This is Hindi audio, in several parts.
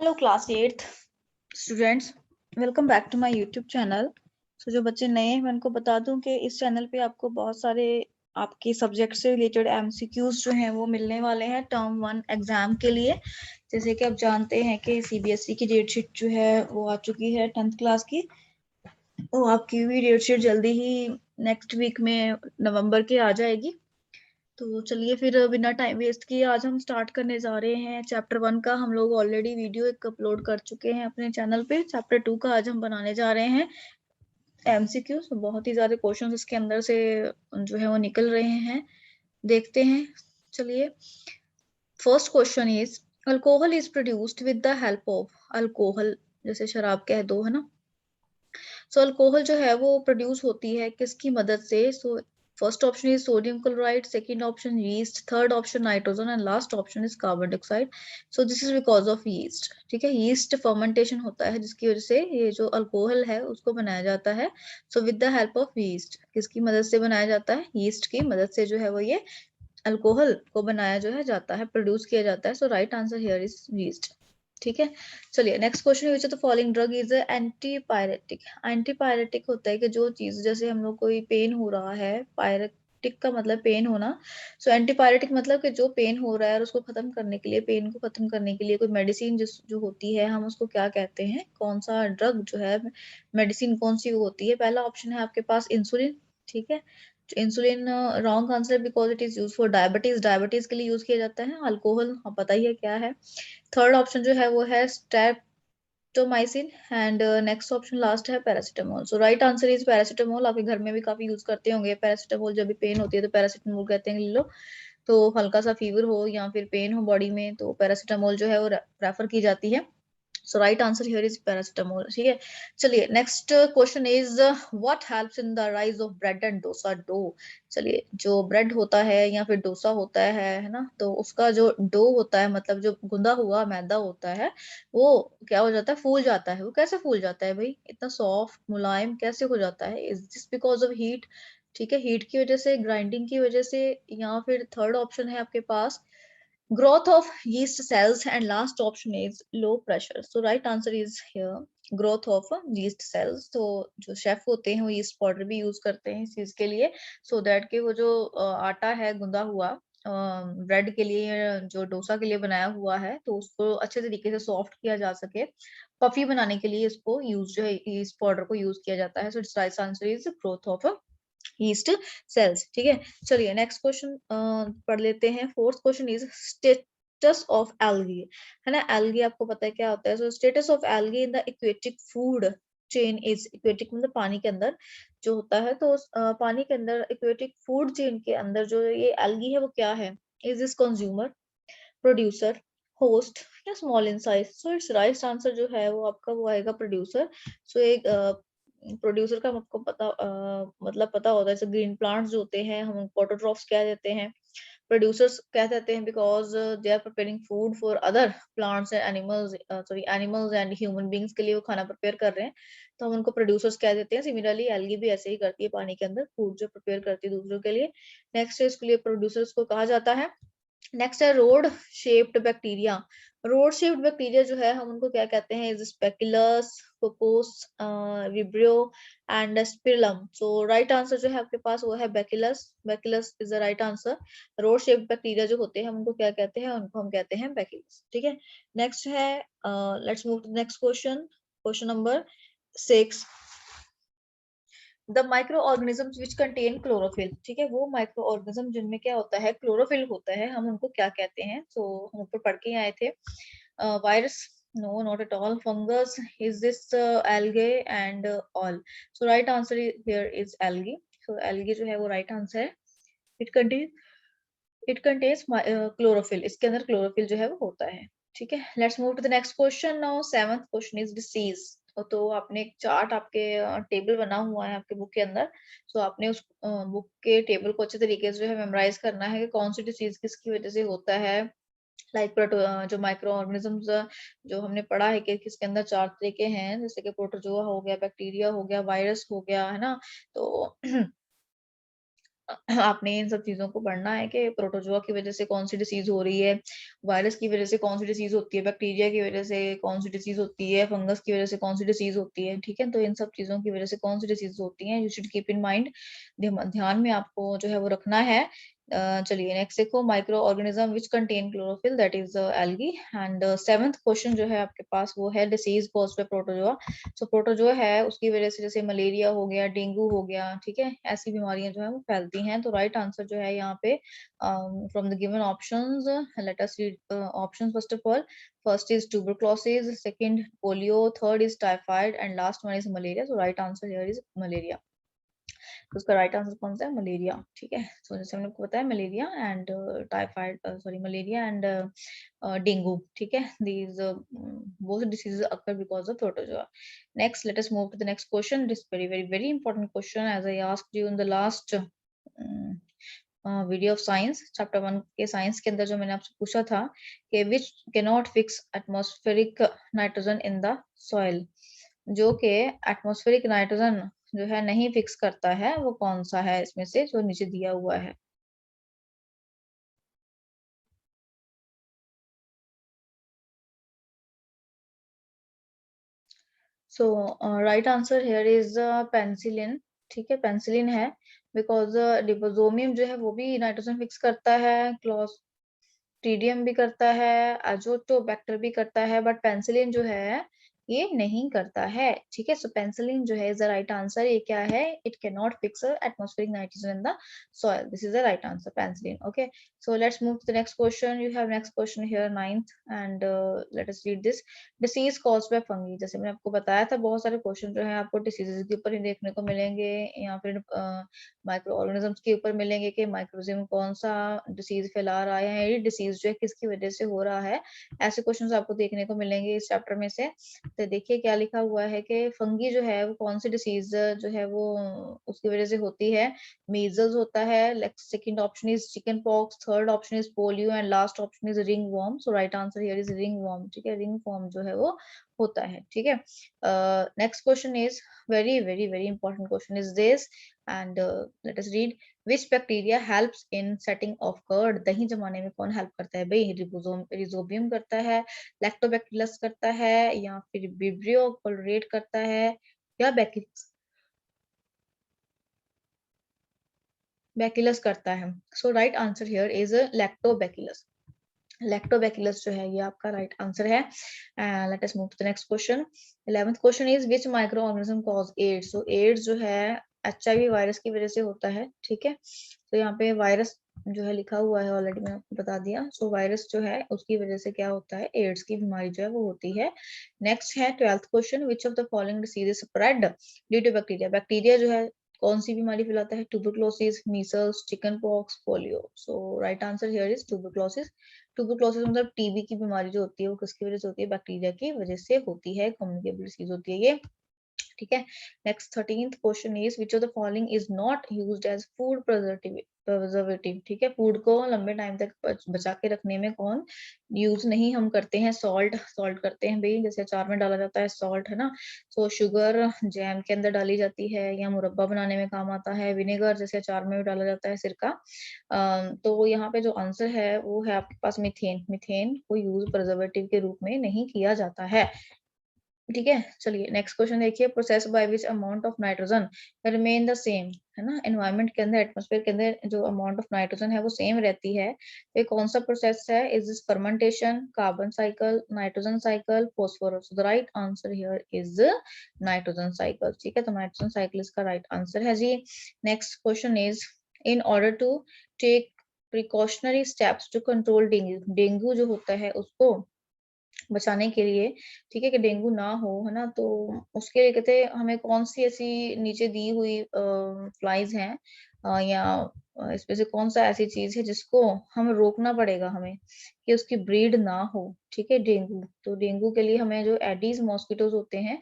Hello class 8th students, welcome back to my YouTube channel. तो जो बच्चे नए हैं मैं उनको बता दूं कि इस चैनल पे आपको बहुत सारे आपके सब्जेक्ट से रिलेटेड एमसीक्यूज जो हैं वो मिलने वाले हैं टर्म 1 एग्जाम के लिए। जैसे कि आप जानते हैं कि सीबीएसई की डेट शीट जो है वो आ चुकी है 10th क्लास की। तो आपकी भी डेट शीट जल्दी ही नेक्स्ट वीक में नवंबर के आ जाएगी। तो चलिए फिर बिना टाइम वेस्ट किए आज हम स्टार्ट करने जा रहे हैं। चैप्टर 1 का हम लोग ऑलरेडी वीडियो एक अपलोड कर चुके हैं अपने चैनल पे। चैप्टर 2 का आज हम बनाने जा रहे हैं एमसीक्यू। बहुत ही ज्यादा क्वेश्चंस इसके अंदर से जो है वो निकल रहे हैं, देखते हैं। चलिए, first question is alcohol is produced with the help of. Alcohol जैसे शराब कह दो, है ना। सो अल्कोहल जो है वो प्रोड्यूस होती है किसकी मदद से? So first option is sodium chloride, second option yeast, third option nitrogen and last option is carbon dioxide. So this is because of yeast. ठीक है, यीस्ट फर्मेंटेशन होता है जिसकी वजह से ये जो अल्कोहल है उसको बनाया जाता है। So with the help of yeast, किसकी मदद से बनाया जाता है? यीस्ट की मदद से जो है वो ये अल्कोहल को बनाया जो है जाता है, प्रोड्यूस किया जाता है। So right answer here is yeast. ठीक है, चलिए next question. Which of the following drug is antipyretic? Antipyretic होता है कि जो चीज, जैसे हम लोग कोई पेन हो रहा है, पायरेटिक का मतलब पेन होना। सो एंटीपायरेटिक मतलब कि जो पेन हो रहा है और उसको खत्म करने के लिए, पेन को खत्म करने के लिए कोई मेडिसिन जिस जो होती है, हम उसको क्या कहते हैं? कौन सा ड्रग जो है, मेडिसिन कौन सी होती है? पहला ऑप्शन है आपके पास इंसुलिन। ठीक है, insulin wrong answer because it is use for diabetes. Diabetes के लिए यूज किया जाता है। अल्कोहल हाँ पता ही है क्या है। थर्ड ऑप्शन जो है वो है streptomycin and next option last है paracetamol. So right answer is paracetamol. आपके घर में भी काफी यूज करते होंगे पैरासीटामोल। जब भी पेन होती है तो पैरासीटामोल कहते हैं ले लो। तो हल्का सा फीवर हो या फिर पेन हो बॉडी में तो पैरासीटामोल जो है वो प्रेफर की जाती है। So right answer here is paracetamol. ठीक है, चलिए next question is what helps in the rise of bread and dosa dough? चलिए, जो ब्रेड होता है या फिर डोसा होता है ना, तो उसका जो डो होता है, मतलब जो गुंदा हुआ मैदा होता है, वो क्या हो जाता है? फूल जाता है। वो कैसे फूल जाता है भाई? इतना सॉफ्ट मुलायम कैसे हो जाता है? Is this because of heat? ठीक है, हीट की वजह से, ग्राइंडिंग की वजह से, या फिर थर्ड ऑप्शन है आपके पास growth of yeast cells and last option is low pressure. So right answer is here growth of yeast cells. तो जो शेफ होते हैं वो yeast पाउडर भी यूज करते हैं इस चीज के लिए, सो दैट कि वो जो आटा है गुंदा हुआ ब्रेड के लिए, जो डोसा के लिए बनाया हुआ है, तो उसको अच्छे तरीके से सॉफ्ट किया जा सके। पफी बनाने के लिए इसको यूज जो है yeast पाउडर को यूज किया जाता है। So it's right answer is growth of yeast cells. ठीक है, चलिए नेक्स्ट क्वेश्चन पढ़ लेते हैं। Fourth question is status of algae. है ना, एल्गी आपको पता है क्या होता है? So status of algae in the aquatic food chain is, aquatic मतलब पानी के अंदर जो होता है, तो पानी के अंदर एक्वेटिक फूड चेन के अंदर जो ये एल्गी है वो क्या है? Is this consumer, producer, host या small in size? So it's right answer जो है वो आपका वो आएगा प्रोड्यूसर। सो एक प्रोड्यूसर का आपको पता मतलब पता होता है। जैसे ग्रीन प्लांट्स जो होते हैं हम ऑटोट्रॉफ्स कह देते हैं, प्रोड्यूसर्स कह देते हैं because they are preparing food for other plants and animals, sorry animals and human beings के लिए वो खाना प्रिपेयर कर रहे हैं, तो हम उनको प्रोड्यूसर्स कह देते हैं। सिमिलरली एल्गी भी ऐसे ही करती है, पानी के अंदर फूड जो प्रिपेयर करती है दूसरों के लिए। नेक्स्ट है, इसके लिए प्रोड्यूसर्स को कहा जाता है। नेक्स्ट है rod shaped bacteria. Rod shaped bacteria जो है हम उनको क्या कहते हैं? Is speculus, coccus, vibrio and spirillum. So right answer जो है आपके पास वो है bacillus. Bacillus is the right answer. Rod shaped bacteria जो होते हैं हम उनको क्या कहते हैं? उनको हम कहते हैं बैक्यूलस। ठीक है, नेक्स्ट है, let's move to next question. Question number 6, the microorganisms which contain chlorophyll. ठीक है, वो माइक्रो ऑर्गेनिज्म जिनमें क्या होता है? क्लोरोफिल होता है, हम उनको क्या कहते हैं? तो हम ऊपर पढ़ के आए थे। Virus, no not at all. Fungus, is this algae and all? So right answer here is algae. So algae जो है वो राइट आंसर है। It contain it contains chlorophyll. इसके अंदर क्लोरोफिल जो है वो होता है। ठीक है, let's move to the next question now. Seventh question is disease. तो आपने एक चार्ट, आपके टेबल बना हुआ है आपके बुक के अंदर। सो आपने उस बुक के टेबल को अच्छे तरीके से जो है मेमोराइज करना है कि कौन सी डिसीज किसकी वजह से होता है। लाइक जो माइक्रो ऑर्गेनिजम्स जो हमने पढ़ा है कि किसके अंदर 4 तरीके हैं, जैसे कि प्रोटोजोआ हो गया, बैक्टीरिया हो गया, वायरस हो गया, है ना। तो आपने इन सब चीजों को पढ़ना है कि प्रोटोजोआ की वजह से कौन सी डिसीज हो रही है, वायरस की वजह से कौन सी डिसीज होती है, बैक्टीरिया की वजह से कौन सी डिसीज होती है, फंगस की वजह से कौन सी डिसीज होती है। ठीक है, तो इन सब चीजों की वजह से कौन सी डिसीज होती है, you should keep in mind, ध्यान में आपको जो है वो रखना है। चलिए नेक्स्ट देखो, micro organism which contain chlorophyll, that is algae. And seventh question जो है आपके पास वो है disease caused by protozoa. So protozoa है उसकी वजह से जैसे मलेरिया हो गया, डेंगू हो गया, ठीक है, ऐसी बीमारियां जो है वो फैलती हैं। तो राइट आंसर जो है यहाँ पे from the given options, late us read options first of all. First is tuberculosis, second polio, third is typhoid and last one is malaria. So right answer here is malaria. तो उसका राइट आंसर कौन सा है, मलेरिया। ठीक है, सो जैसे हमने आपको बताया malaria and typhoid, sorry malaria and dengue. ठीक है, these both diseases occur because of protozoa. Next, let us move to the next question. This very important question, as I asked you in the last video of science chapter 1 के साइंस के अंदर, जो मैंने आपसे पूछा था कि which can not fix atmospheric nitrogen in the soil, जो कि एटमॉस्फेरिक नाइट्रोजन जो है नहीं फिक्स करता है, वो कौन सा है इसमें से जो नीचे दिया हुआ है। So right answer here is penicillin. ठीक है, पेंसिलिन है, बिकॉज डिपोजोमियम जो है वो भी नाइट्रोजन फिक्स करता है, क्लोस्ट्रीडियम भी करता है, अजोटोबैक्टर भी करता है, बट पेंसिलिन जो है ये नहीं करता है। ठीक है, सो पेंसिलिन जो है इज द राइट आंसर। ये क्या है, it can not fix atmospheric nitrogen in the soil. This is the right answer, penicillin. Okay, so let's move to the next question. You have next question here, ninth, and let us read this. Disease caused by fungi. जैसे मैंने आपको बताया था, बहुत सारे क्वेश्चन जो है आपको डिसीजेज के ऊपर ही देखने को मिलेंगे, या फिर माइक्रो ऑर्गेनिजम्स के ऊपर मिलेंगे कि माइक्रोजिम कौन सा डिसीज फैला रहा है, ये डिसीज जो है किसकी वजह से हो रहा है। ऐसे क्वेश्चंस आपको देखने को मिलेंगे इस चैप्टर में से। तो देखिए क्या लिखा हुआ है कि फंगी जो है वो कौन सी डिसीज जो है वो उसकी वजह से होती है। मीजल्स होता है, second option is chickenpox, third option is polio and last option is ringworm. So right answer here is ringworm. ठीक है, रिंग वॉर्म जो है वो होता है। ठीक है, next question is very important question is this, and let us read, which bacteria helps in setting of curd. दही जमाने में कौन हेल्प करता है भाई, रिजोबियम करता है, लैक्टोबैक्टिलस करता है, या फिर विब्रियो कोलरेट करता है, या बैकिलस करता है। So right answer here is lactobacillus. Lactobacillus जो है ये आपका राइट आंसर है। Let us move to the next question. 11th question is which microorganism cause AIDS. So AIDS जो है एचआईवी वायरस की वजह से होता है। ठीक है, तो यहाँ पे वायरस जो है लिखा हुआ है, ऑलरेडी मैंने आपको बता दिया। सो वायरस जो है उसकी वजह से क्या होता है, एड्स की बीमारी जो है वो होती है। नेक्स्ट है 12th question, which of the following disease spread due to bacteria. Bacteria जो है कौन सी बीमारी फैलाता है, tuberculosis, measles, chicken pox, polio. So right answer here is tuberculosis. Tuberculosis मतलब टीबी की बीमारी जो होती है वो किसकी वजह से होती है, बैक्टीरिया की वजह से होती है, कम्युनिकेबल डिसीज होती है ये। ठीक है, next 13th question is which of the following is not used as food preservative. ठीक है, फूड को लंबे टाइम तक बचा के रखने में कौन यूज नहीं हम करते हैं, सॉल्ट। सॉल्ट करते हैं भाई, जैसे अचार में डाला जाता है सॉल्ट, है ना। सो शुगर जैम के अंदर डाली जाती है, या मुरब्बा बनाने में काम आता है, विनेगर जैसे अचार में भी डाला जाता है, सिरका। तो यहाँ पे जो आंसर है वो है आपके पास मिथेन। मिथेन को यूज प्रिजर्वेटिव के रूप में नहीं किया जाता है। ठीक है, चलिए नेक्स्ट क्वेश्चन देखिए, process by which amount of nitrogen remain the same. है ना, एनवायरनमेंट के अंदर, एटमॉस्फेयर के अंदर जो अमाउंट ऑफ नाइट्रोजन है वो सेम रहती है। ये कौन सा प्रोसेस है, is this fermentation, carbon cycle, nitrogen cycle, phosphorus. The right answer here is nitrogen cycle. ठीक है, तो नाइट्रोजन साइकिल इसका राइट आंसर है जी। Next question is, in order to take precautionary steps to control dengue. Dengue जो होता है उसको बचाने के लिए, ठीक है, कि डेंगू ना हो, है ना, तो उसके लिए कहते हैं हमें कौन सी ऐसी नीचे दी हुई फ्लाइज हैं, या इसमें से कौन सा ऐसी चीज है जिसको हम रोकना पड़ेगा हमें, कि उसकी ब्रीड ना हो। ठीक है, डेंगू, तो डेंगू के लिए हमें जो एडीज मॉस्किटोज होते हैं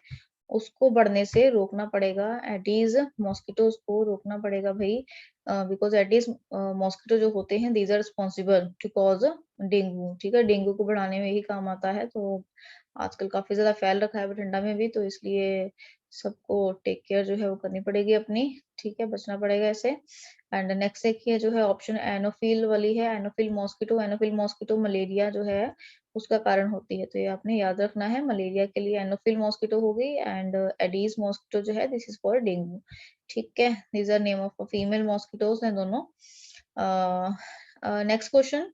उसको बढ़ने से रोकना पड़ेगा, एडीज मॉस्किटोज को रोकना पड़ेगा भाई, बिकॉज एडीज मॉस्किटो जो होते हैं these are responsible to cause dengue. ठीक है, डेंगू को बढ़ाने में ही काम आता है। तो आजकल काफी ज्यादा फैल रखा है ठंडा में भी, तो इसलिए सबको टेक केयर जो है वो करनी पड़ेगी अपनी, ठीक है, बचना पड़ेगा ऐसे। एंड नेक्स्ट देखिए जो है ऑप्शन एनोफिल वाली है, एनोफिल मॉस्किटो मलेरिया जो है उसका कारण होती है, तो ये आपने याद रखना है। मलेरिया के लिए एनोफिल मॉस्किटो हो गई, एंड एडीज मॉस्किटो जो है दिस इज फॉर डेंगू, ठीक है। These are name of female mosquitoes हैं दोनों। Next question,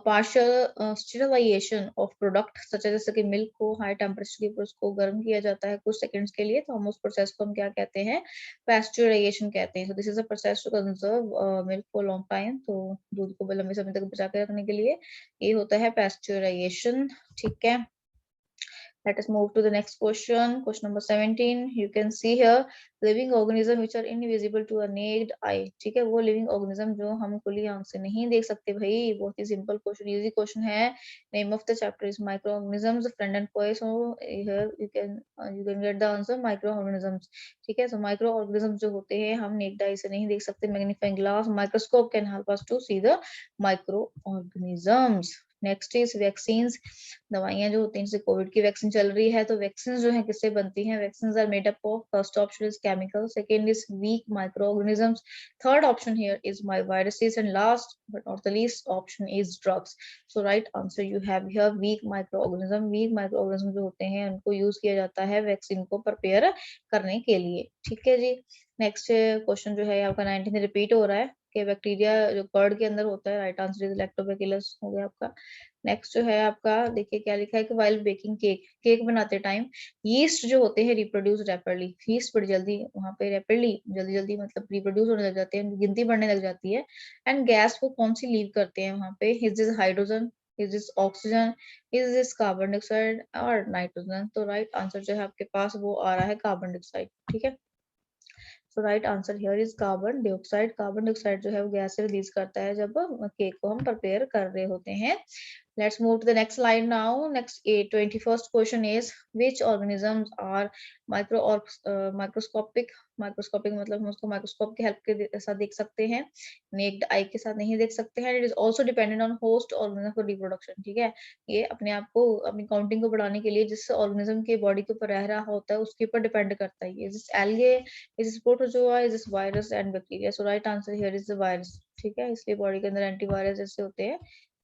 partial sterilisation of product such जैसे कि मिल्क को हाई टेम्परेचर के ऊपर उसको गर्म किया जाता है कुछ सेकंड्स के लिए, तो हम उस प्रोसेस को हम क्या कहते हैं, पैस्चुराइजेशन कहते हैं। So this is a process to conserve milk for long time, तो दूध को लंबे समय तक बचा के रखने के लिए ये होता है पैस्चुराइजेशन, ठीक है। Let us move to the next question. Question number 17. You can see here living organism which are invisible to a naked eye. ठीक है, वो living organism जो हम खुली आंख से नहीं देख सकते भाई। बहुत ही simple question, easy question है। Name of the chapter is microorganisms. Friend and boy. So here you can get the answer microorganisms. ठीक है, so microorganisms जो होते हैं हम naked eye से नहीं देख सकते। Magnifying glass, microscope can help us to see the microorganisms. Next is vaccines, दवाइयां जो होती हैं, जैसे कोविड की वैक्सीन चल रही है, तो वैक्सीन जो है किससे बनती हैं, vaccine are made up of, first option is chemical, second is weak microorganisms, third option here is my viruses, and last but not the least option is drugs. So right answer you have here weak microorganism. Weak microorganism जो होते हैं उनको यूज किया जाता है वैक्सीन को प्रिपेयर करने के लिए, ठीक है जी। नेक्स्ट क्वेश्चन जो है आपका 19 रिपीट हो रहा है कि बैक्टीरिया जो कर्ड के अंदर होता है, राइट आंसर इज लैक्टोबैसिलस हो गया आपका। नेक्स्ट जो है आपका देखिए क्या लिखा है कि वाइल बेकिंग केक, केक बनाते टाइम यीस्ट जो होते हैं रिप्रोड्यूस रैपिडली, यीस्ट बड़ी जल्दी वहां पे रैपिडली जल्दी जल्दी मतलब रिप्रोड्यूस होने लग जाते हैं, गिनती बढ़ने लग जाती है। एंड गैस को कौन सी लीव करते हैं वहां पे, is this hydrogen, is this oxygen, is this carbon dioxide और नाइट्रोजन। तो राइट आंसर जो है आपके पास वो आ रहा है कार्बन डाइऑक्साइड, ठीक है। So right answer here is carbon dioxide. Carbon dioxide जो है वो गैस से रिलीज करता है जब केक को हम प्रिपेयर कर रहे होते हैं। Let's move to the next slide now. Next 21st question is which organisms are microscopic? Microscopic मतलब हम उसको माइक्रोस्कोप के हेल्प के साथ देख सकते हैं, नेक्ड आई के साथ नहीं देख सकते हैं। It is also dependent on host organism for reproduction, ठीक है। ये अपने आप को अपनी काउंटिंग को बढ़ाने के लिए जिस ऑर्गेनिज्म के बॉडी के ऊपर रह रहा होता है उसके ऊपर डिपेंड करता है। Is this algae, is this protozoa, is this virus and bacteria. So right answer here is the virus, ठीक है। इसलिए बॉडी के अंदर एंटीवायरस जैसे होते हैं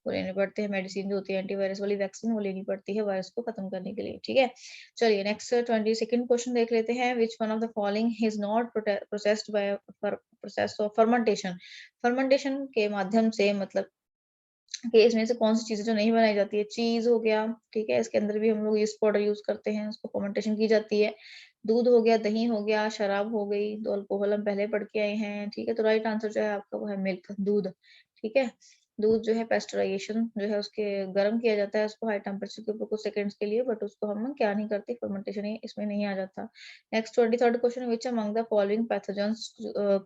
वो लेने पड़ते हैं, मेडिसिन जो होती है एंटीवायरस वाली वैक्सीन वो लेनी पड़ती है वायरस को खत्म करने के लिए, ठीक है। चलिए नेक्स्ट 22nd क्वेश्चन देख लेते हैं। Which one of the following is not processed by process of fermentation. Fermentation के माध्यम से मतलब कि इसमें से कौन सी चीजें जो नहीं बनाई जाती है, चीज हो गया, ठीक है, इसके अंदर भी हम लोग यीस्ट पाउडर यूज करते हैं, उसको फर्मेंटेशन की जाती है। दूध हो गया, दही हो गया, शराब हो गई, तो अल्कोहल हम पहले पढ़ के आए हैं, ठीक है। तो राइट आंसर जो है आपका वो है मिल्क, दूध, ठीक है। दूध जो है पेस्चराइजेशन जो है उसके गर्म किया जाता है उसको हाई टेम्परेचर के ऊपर कुछ सेकंड्स के लिए, बट उसको हम क्या नहीं करते, फर्मेंटेशन इसमें नहीं आ जाता। Next 23rd question, which among the following pathogens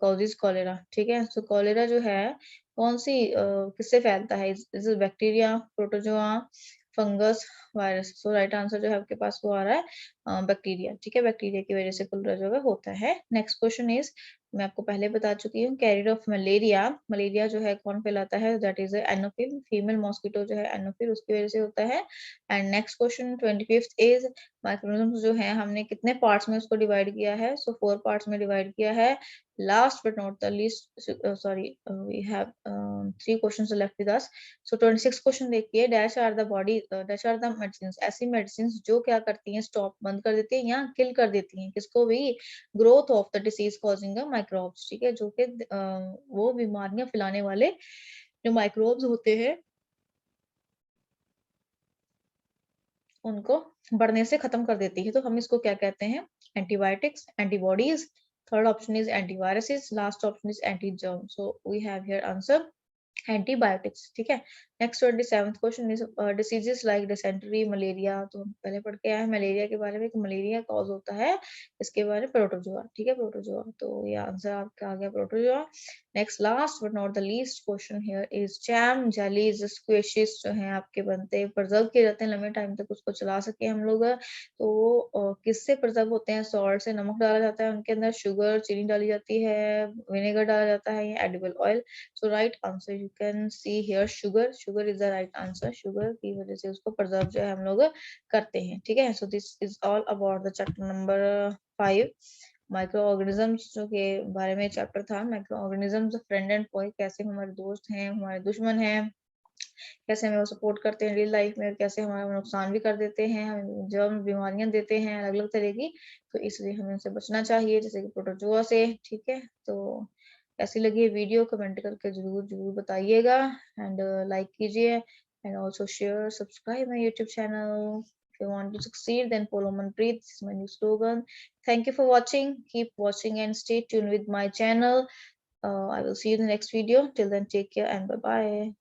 causes cholera, ठीक है। तो कॉलेरा जो है कौन सी किससे फैलता है, is bacteria, protozoa, fungus, virus. So right answer जो है आपके पास वो आ रहा है बैक्टीरिया, ठीक है। बैक्टीरिया की वजह से कॉलेरा जो है होता है। नेक्स्ट क्वेश्चन इज, मैं आपको पहले बता चुकी हूँ, कैरियर ऑफ मलेरिया, मलेरिया जो है कौन फैलाता है, दैट इज एनोफिल, फीमेल मॉस्किटो जो है एनोफिल उसकी वजह से होता है। And next question 25th is microorganism जो है हमने कितने पार्ट्स में उसको डिवाइड किया है, सो 4 पार्ट्स में डिवाइड किया है। Last but not the least, we have 3 questions left with us. So 26th question देखिए, dash are the body, dash are the medicines, ऐसी medicines जो क्या करती हैं, stop बंद कर देती हैं या kill कर देती हैं किसको भी, growth of the disease causing the microbes, ठीक है, जो कि वो बीमारियां फैलाने वाले जो माइक्रोब्स होते हैं उनको बढ़ने से खत्म कर देती है, तो हम इसको क्या कहते हैं, antibiotics, antibodies. Third option is antiviruses, last option is antigerm. So we have here answer antibiotics, ठीक है। Next 27th question is diseases like dysentery, malaria, तो हम पहले पढ़ के आए हैं मलेरिया के बारे में कि मलेरिया कॉज होता है इसके बारे में प्रोटोजोआ, ठीक है, प्रोटोजोआ। तो ये आंसर आपका आ गया protozoa. Next last but not the least question here is jam, jellies, squashes जो हैं आपके बनते हैं, प्रिजर्व किए जाते हैं लंबे टाइम तक उसको चला सके हम लोग, तो वो किससे प्रिजर्व होते हैं, सॉल्ट से, नमक डाला जाता है उनके अंदर, शुगर, चीनी डाली जाती है, विनेगर डाला जाता है या edible oil. So right answer you can see here sugar, sugar is the right answer, sugar की वजह से उसको प्रिजर्व जो है हम लोग करते हैं, ठीक है। सो this is all about the chapter number 5 micro organisms जो के बारे में चैप्टर था, micro organisms friend and Foy, कैसे हमारे दोस्त हैं, हमारे दुश्मन हैं, कैसे हमें वो सपोर्ट करते हैं रियल लाइफ में, कैसे हमारा नुकसान भी कर देते हैं, हमें जर्म बीमारियां देते हैं अलग अलग तरह की, तो इसलिए हमें उनसे बचना चाहिए, जैसे कि प्रोटोजोआ से। ठीक है, तो कैसी लगी वीडियो कमेंट करके जरूर जरूर बताइएगा, एंड लाइक कीजिए, and also share subscribe my YouTube channel. If you want to succeed, then follow Manpreet. This is my new slogan. Thank you for watching. Keep watching and stay tuned with my channel. I will see you in the next video. Till then, take care and bye bye.